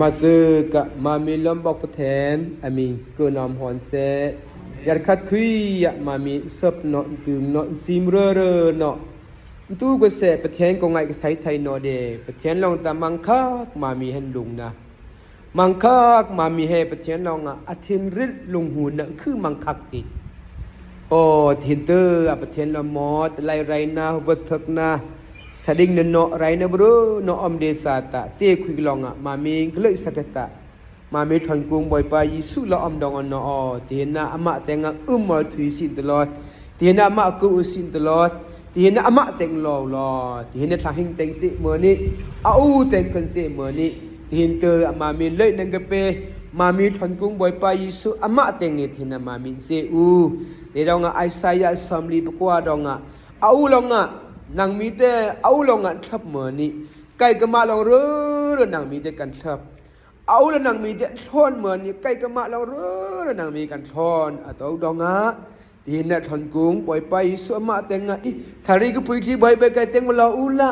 มาซื้อกะมามีลมบอกประแทนอามีเกินอมหอนเสยัดคัดคุยมามีเสบเนาะตื่มเนาะซิมเร่อเนาะตู้ก็เสประแทนก็ไงก็ใช้ไทยเนาะเดประแทนลองตามังคักมามีเห็นลุงนะมังคักมามีให้ประแทนลองอาทินริดลุงหูนะคือมังคักติโอ้ทินเตอร์ประแทนละมอดไลไรนะวัดทึกนะสดิ้งเนาะไรนะบรูเนาะอมเดสาตะเตคุยลองมามีก็เลยสักตะมามีทันกุงบ่อยไปยิสุละอมดองเนาะเตียนะอามาแต่งมาถุยสินตลอดเตียนะอามากูสินตลอดเตียนะอามาแต่งรอเตียนะทางหิงแต่งสิเมื่อนี้เอาแต่งกันสิเมื่อนี้เตียนเตอมามีเลยนังกะเปมามีทันกุงบ่อยไปยิสุอามาแต่งนี่เตียนะมามีเซอูเดี๋ยวเราไอซายาสัมลีปกว่าดองเอาลองนางมีแต่เอาลงกันทับเหมือนนี้ไก่ก็มาลองเรื่อนางมีแต่กันทับเอาแล้วนางมีแต่ทอนเหมือนนี้ไก่ก็มาลองเรื่อนางมีกันทอนตัวดองทีนั้นทอนกุ้งปล่อยไปสวมาแต่งทารีก็พูดที่ใบไปไก่แต่งมาลาอุละ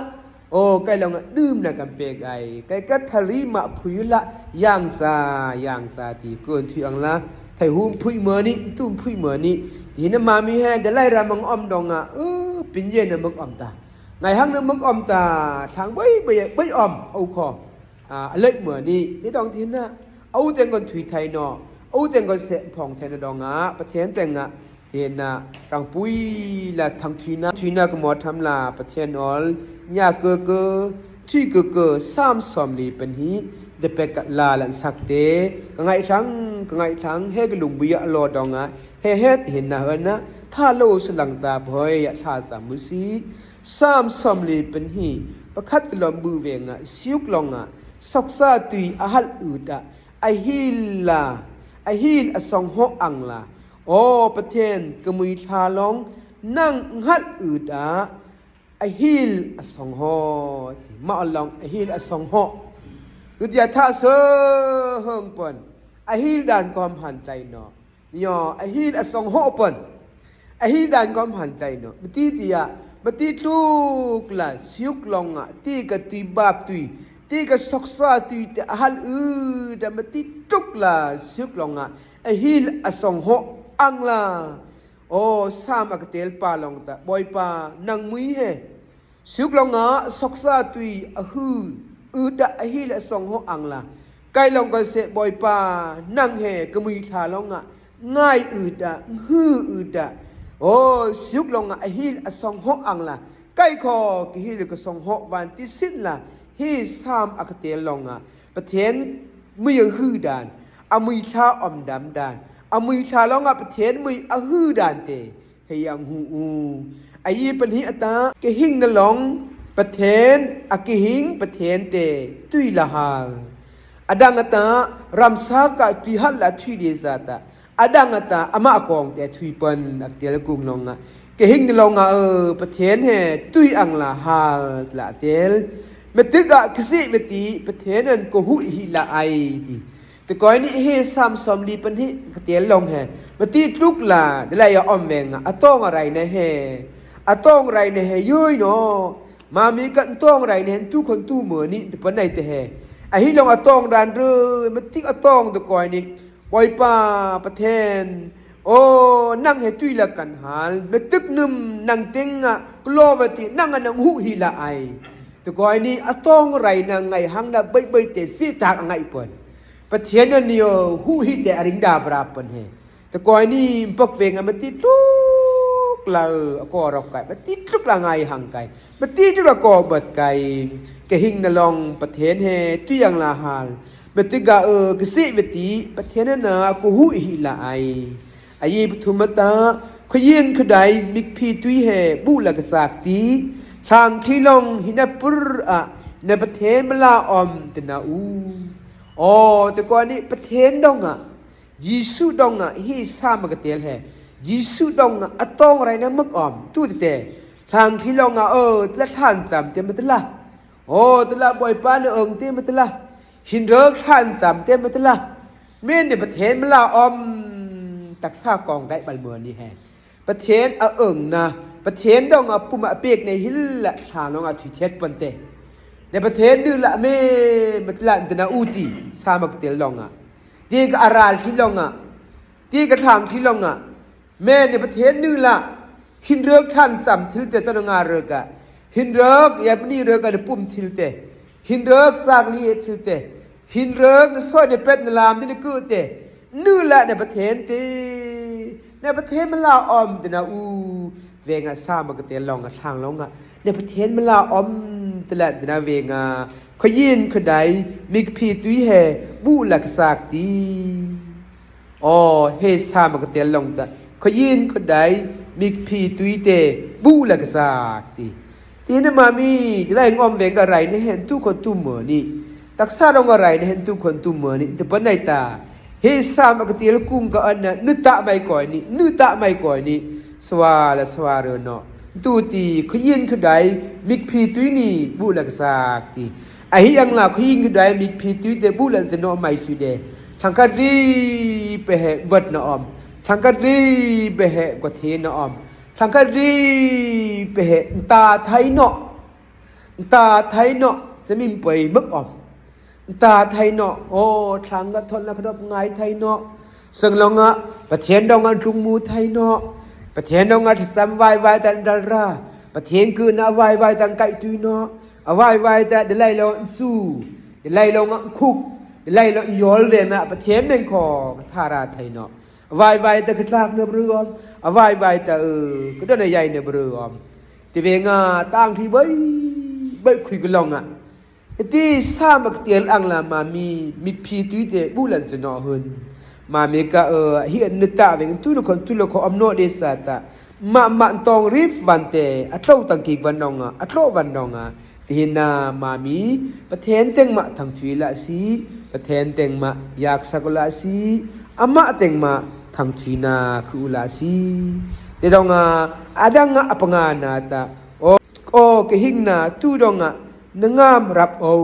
โอ้ไก่ลองดื่มนะกันเปกไก่ก็ทารีมาพูดละย่างซาตีเกินที่อังละไทยหุ่มพูดเหมือนนี้ตุ้มพูดเหมือนนี้ทีนั้นมามีแห่เดี๋ยวไล่รามังอมดองปิญเยนมึกอมตาไงฮังมึกอมตาทางใบอมเอาคอเล็กเหมือนนี้ที่ดองทีน่ะเอาแต่งกันถุยไทยเนาะเอาแต่งกันเสพองไทยนดองประเทศแต่งเทียนรังปุยละทางถุยน่ะก็หมดทำลาประเทศออลยาเกอที่เกอสามสมลีเป็นฮีเดเปกลาลันสักเตก็ไงทั้งเฮกลุงบุยอโลดองเฮ็ดเห็นนะนะถ้าโลสลังตาพอยชาสามมุสีสามสมลีเป็นฮีประคัดกลอมบูเวงซิวกลองสกซาตุยอาฮัลอืดไอฮิลอสองหกอังลาโอประเทศกมุยทาลองนั่งฮัลอืดไอฮิลอสองหกมาลองไอฮิลอสองหกตุยาท่าเสเฮงปนไอฮิลด่านความหันใจเนาะยอไอฮิลอสองหกปนไอฮิลด่านความหันใจเนาะมตีตีมตีลูกละซิวกลองตีกตุยบาบตุยตีกสกซาตุยแต่ฮัลแต่มตีทุกละซิวกลองไอฮิลอสองหกอังลาโอ้สามอักเตลปาลองตะบอยปานังมุยเฮซิวกลองสกซาตุยดะไอฮิลอสองหกอังลาไกลองก็เสบอยปานั่งเฮกมุยทาลองง่ายดะดะโอ้สุกลงไอฮิลอสองหกอังละใกล้คอกิฮิลก็สองหกวันที่สิ้นละฮิสามอักเตลงประเทศมือฮือดานอามือชาอมดำดานอามือชาลงประเทศมือฮือดานเตเฮียงหูไอยีเป็นหิตากิหิงนลงประเทศกิหิงประเทศเตตุยละฮาอดังตารำซากะตุยฮัลละทุยเดซาตาอดังตาอามาคองแต่ทุยปันอักเตลกุงลงเกหิงนลงประเทศเฮตุยอังละฮาละเตลเมตึกกสิเมติประเทศนั้นก็หุหิละไอดีแต่ก่อนนี้เฮสามสมลีปันหิกเตลลงเฮมติลุกละเดลัยออมเวงอะต้องอะไรนะเฮอะต้องอะไรนะเฮยุยเนาะมามีกันต้องอะไรเนี่ยทุกคนตู้เหมือนนี้แต่ปันไหนแต่เฮไอฮิลงอะต้องดานเรือมติอะต้องตะก่อนนี้ปอยป่าประเทศโอ้นั่งให้ตุยละกันหาเมตึกนึมนั่งเต็งกลัวว่าที่นั่งนังหูหิละไอแต่ก่อนนี้อะต้องไรนั่งไงหังน่ะใบเตสิตากไงเปิ้นประเทศนั้นเนี่ยหูหิแต่อริงดาบราเปิ้นเฮแต่ก่อนนี้ปักเวงมติทุกละก็รอกไก่มติทุกละไงหังไก่มติทุกละก็บัดไก่กะหิงนลองประเทศเฮตุยังละหาลเบติกากสิเวติประเทศนั้นกูหูหิละไออายีปทุมตาขยินขดายมิกพีตุยเฮบุละกษักตีทางที่ลงหินปุระในประเทศมลาอมตนาอ๋อแต่ก่อนนี้ประเทศดงยิสุดงฮิสามกเตลเฮยิสุดงอะต้องอะไรนะมักอมตู้เตทางที่ลงตละท่านจำเต็มตละโอ้ตละบ่อยปานเอิงเต็มตละหินเริกท่านจำเต็มมาตละเมื่อในประเทศมลาอมตักซากองได้บัลเมือนี่แฮประเทศเอิงนะประเทศดองปุ่มเปียกในหิลละทางน้องถุยเช็ดปันเต ในประเทศนึงละเมมัตลันตนาอูตีสามักเตลลองอ่ะตีกอาราลที่ลองอ่ะตีกระทางที่ลองอ่ะแม่ในประเทศนึงละหินเริกท่านสัมทิลเตตนงาเริกอ่ะหินเริกยาบนี่เริกกันปุ่มทิลเตหินเริกสากลีเอทิลเตหินเริกสวยในเป็ดในลามที่นกูเตนึงละในประเทศตีในประเทศมันลาออมตนาอูเวงาสามักเตลลองอ่ะทางลองอ่ะในประเทศมันลาออมตละตนาเวงาขยินขดายมิกพีตุยเฮบูลักสากตีอ๋อเฮสามกเตลงตะขยินขดายมิกพีตุยเตบูลักสากตีตีนมามีไรงอมเวงอะไรในเห็นทุกคนตุเหมือนี่ตักษาลงอะไรในเห็นทุกคนตุเหมือนี่แต่ปนในตาเฮสามกเตลกุ้งก็อันน่ะนึตะไม่ก่อยนี่นึตะไม่ก่อยนี่สวาละสวาเรเนาะตูตีขยินขดายมิกพีตุยนี่บูลักสากตีไอ้ยังล่ะขยินขดายมิกพีตุยเตบูลันจะนอไม่สุดเดทางกะรีไปเหวัดนะอมทางกะรีไปเหกว่าเทนะอมทางกะรีไปเหตาไทยเนาะตาไทยเนาะจะมีไปมึกอมตาไทยเนาะโอ้ทางกะทนละกระดบง่ายไทยเนาะซึ่งลงอ่ะประเทศดองอันทุงมูไทยเนาะประเทศดองอันที่ซ้ำวายตันดาราประเทศคือนะวายตังไก่ตุยเนาะวายแต่เดลัยลงสู้เดลัยลงคุกไล่เราย้อนเวียนนะประเทศเมืองของทาราไทยเนาะวายแต่กระทากเนื้อเรือมวายแต่ก็ได้ในใหญ่เนื้อเรือมที่เวงาตั้งที่ใบคุยกันลงอ่ะที่สามักเตียลอังลามามีพีตุยเตบุลันจะนอหุนมาเมกาเฮียนตาเวงตุลคนอมโนเดสาตามาตองรีบวันเตอัตโลตังกิกวันนองอ่ะอัตโลวันนองอ่ะที่นามามีประเทศเต็งมาทางทุยละสีประเทศเต็งมาอยากสักละสีอามาเต็งมาทางทุยนาคือละสีเดี๋ยวงอาดังอ่ะปงานาตาโอเกหิงนาตูดงอ่ะนงามรับเอา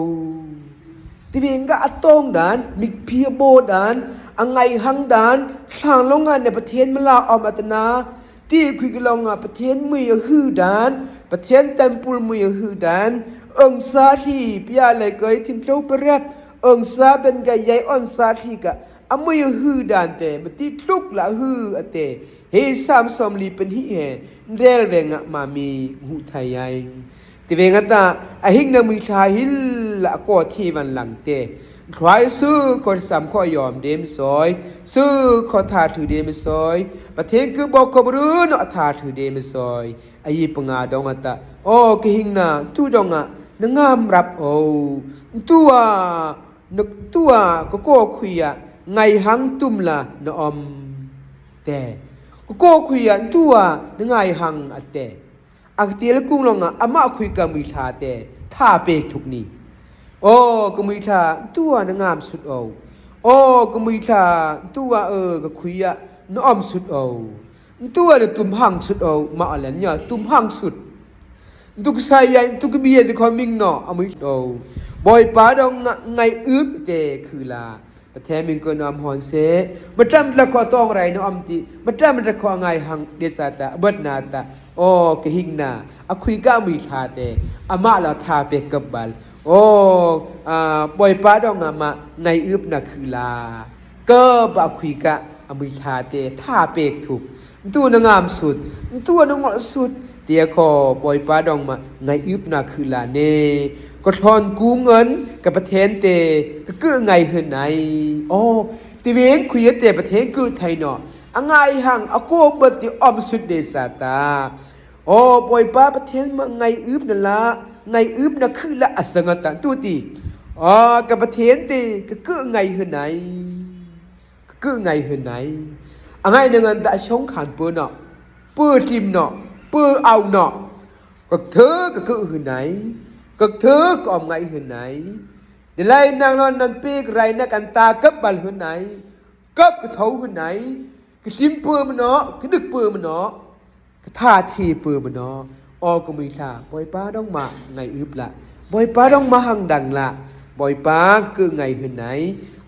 ที่เองก็อัตองดานมิกพีโบดานอังไงหังดานทางโรงงานในประเทศมลาออมอัตนาที่คุยกันลงอ่ะประเทศมือหื้อดานประเทศเต็มปุลมือหื้อดานองศาที่พิยาเลยเกยทิ้งเท้าไปเรียบองศาเป็นไงใหญ่องศาที่กะอมือหื้อดานเตมันที่ทุกละหื้อเตเฮสามสมลีเป็นฮิเฮเรลเวงอ่ะมามีหูไทยใหญ่ที่เวงอ่ะตาไอหิงนามือทาหิลละก็ที่วันหลังเตใครซื้อคนสามข้อยอมเดมซอยซื้อขอทาถือเดมซอยประเทศคือบอกขบรื้อเนาะทาถือเดมซอยไอ้ปงาดองอ่ะตาโอ้กหิงนาตู้ดองอ่ะนงามรับโอ้ตัวก็คุยอ่ะไงหังตุ่มละนอมแต่ก็คุยอ่ะตัวไงหังอ่ะแต่อักเตียลกุ้งลงอ่ะอามาคุยกับมิชาแต่ท่าเปกทุกนี้โอ้ก็มิชาตัวนงามสุดโอ้ก็มิชาตัวก็คุยอ่ะนอมสุดตัวเนี่ยตุ่มหังสุดมาอะไรเนี่ยตุ่มหังสุดทุกสายใหญ่ทุกเบียดที่เขามิงเนาะอามิบอยป้าดองไงอึบเตคือลาประเทศมิงก็นำฮอนเซมาทำละครตองไรเนาะอมตีมาทำละครไงหังเดสาตาบัดนาตาโอ้กหิงนาอคุยก้ามีทาเตอามาลาทาเปกับบาลโอ้บอยป้าดองมาไงอึบน่ะคือลาก็บาคุยกะอามิทาเตท่าเปกถูกตัวนงามสุดตัวนงอสุดเตียคอบอยป้าดองมาไงอึบน่ะคือลาเนก็ทอนกู้เงินกับประเทศเตก็คือไงเหินไหนโอ้ที่เวงคุยเตประเทศคือไทยเนาะอังไงหังอโกบติออมสุดเดสาตาโอ้ปอยป้าประเทศมาไงอึบนั่นละไงอึบน่ะคือละอสังตะตุติกับประเทศเตก็คือไงเหินไหนก็คือไงเหินไหนอังไงหนึ่งอันตะชงขันปืนเนาะปืนทิมเนาะปืนเอาเนาะก็เธอก็คือเหินไหนก็เธอก็อมไงเหินไหนเดี๋ยวไล่นางนอนนางปีกไรนักอันตากับบัลเหินไหนกับกระเท้าเหินไหนก็ซิมปืนมันเนาะก็ดึกปืนมันเนาะก็ท่าทีปืนมันเนาะก็มีท่าบอยป้าต้องมาไงอึบละบอยป้าต้องมาหังดังละบอยป้าคือไงเหินไหน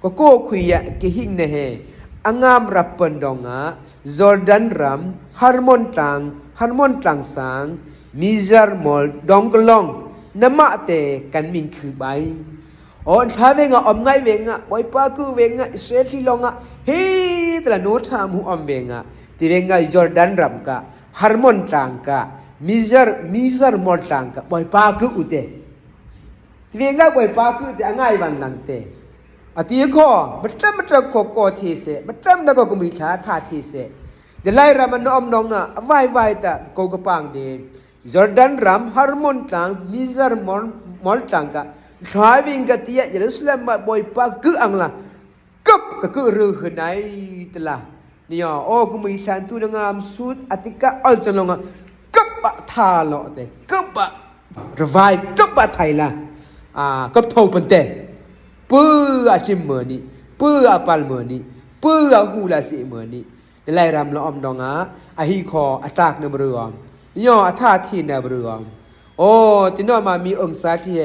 ก็โก้คุยอะกิหิงเนเฮอังามรับปันดองะจอร์แดนรัมฮาร์มอนตังสางมิซาร์มอลดองกลอง นมะเตกันมิงคือใบอ๋อถ้าเวงอ่ะอมไงเวงอ่ะบอยปากูเวงอ่ะอิสราเอลที่ลงอ่ะเฮ้ตละโนทามูอมเวงอ่ะที่เวงอ่ะจอร์แดนรัมกะฮาร์มอนตังกะมิซาร์มอลตังกะบอยปากูอุเตที่เวงอ่ะบอยปากูที่อ่างไงวันนังเตอะที่ข้อบัตรโคโกทีเสบัตรนักก็มีท่าท่าทีเสเดลัยรามันอมนองอ่ะไว้ตะโกกปังเดจอร์แดนรัมฮาร์มอนตังมิซาร์มอลตังกะdriving ke tiap Jerusalem boy pa ke angla kep ke ruh nai telah ni oh kumi santu dengan sud atika al jalonga kep ba tha lo te kep ba revai kep ba thaila kep thau pente pu achim merni pu apal merni pu hula si merni delai ram lo om donga ahi kho atak ne bruam ni atha thi ne bruam oh tino ma mi ong sa thi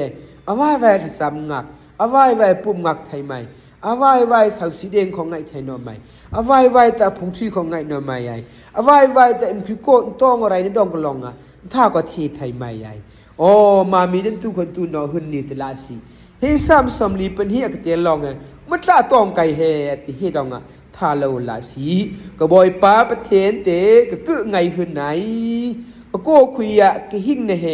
อวัยวายสำงักอวัยวายปุ่มงักไทยใหม่อวัยวายสาวสีแดงของไงไทยนอใหม่อวัยวายแต่ผงที่ของไงนอใหม่ใหญ่อวัยวายแต่อิมคิโก้ต้องอะไรนี่ดองกลองอ่ะถ้าก็ทีไทยใหม่ใหญ่โอ้มามีดันตุคนตุนอหุ่นนี่ตลาสีเฮ้ซ้ำสมลีเป็นเฮียกเตียลองไงมันละต้องไก่เฮติเฮดองอ่ะถ้าเราละสีก็บอยป้าประเทศเตก็เกือไงหุ่นไหนก็โก้คุยอ่ะก็หิ้งเนเฮ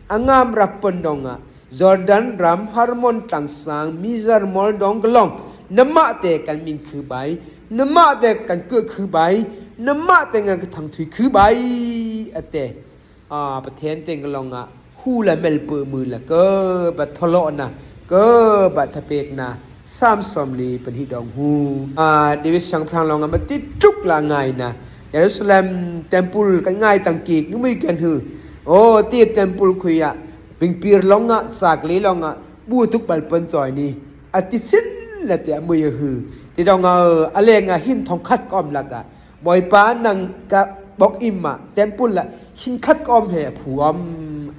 อ่างามรับปนดองอ่ะJordan Ram Harmon Tangsang Mizar Mol Dong Glong Nama te kan min khu bai Nama te kan ke khu bai Nama te ngan ka thang thui khu bai ateประเทศเต็งกลองอ่ะฮู้ละเมลเปมือละก็บัดทะเลาะนะก็บัดทะเปกนะซ้ำสมลีเป็นที่ดองฮูเดวิดสังพรางลองอ่ะมันติดทุกละไงนะเยรูซาเล็มเทมปุลกันง่ายตังกีกนึกไม่กันหือโอ้ตีเทมปุลคุยอ่ะปิงปีร์ลงอ่ะสากลีลงอ่ะบูทุกบัลเปินจอยนี่อติสินละเตะมือหือที่ดองอะไรงะหินทองคัดก้อมละกะบอยป้านังกะบอกอิมอ่ะเต็มปุ่นละหินคัดก้อมแห่ผัวม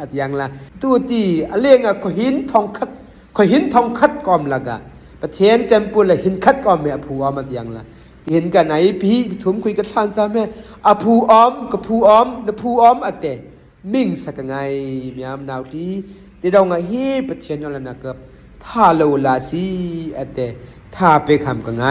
อัดยังละตัวตีอะไรงะขหินทองคัดก้อมละกะประเทศเต็มปุ่นละหินคัดก้อมแห่ผัวมาอย่างละเห็นกันไหนพี่ถุมคุยกับท่านซ้ำแม่อะผู้อ้อมกับผู้อ้อมนะผู้อ้อมอัดเตมิ่งสักไงมีอำนาจที่เราไงฮีประเทศนั่นแหละนะครับถ้าเราลาสีแต่ถ้าไปคำกันไง